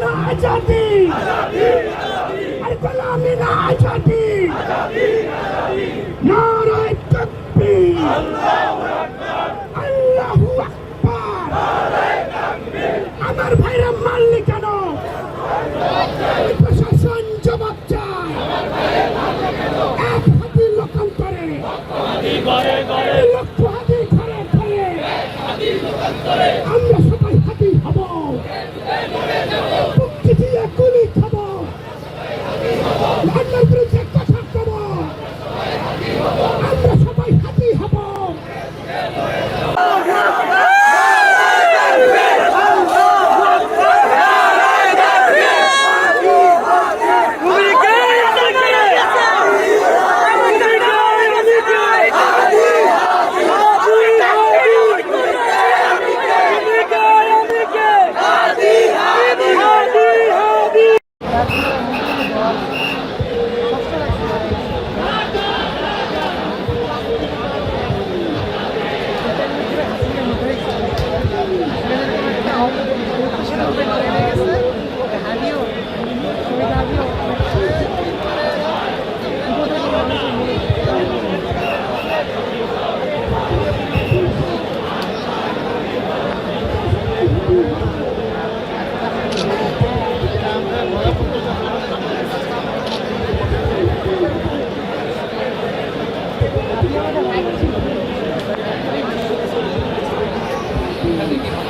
না আজাদি, আর গোলামি না আজাদি। নারায়ে তাকবীর, আল্লাহু আকবার। আমার ভাইরা মারলি কেন? প্রশাসন জবাব চায়। এক হাতি লোকান্তরে, লক্ষ হাতি ঘরে ঘরে, আমরা সবাই হাতি হব, মুক্তি দিয়ে গুলি খাব, অন্যের বিরুদ্ধে কথা কব, আমরা সবাই হাতি হব। Thank you.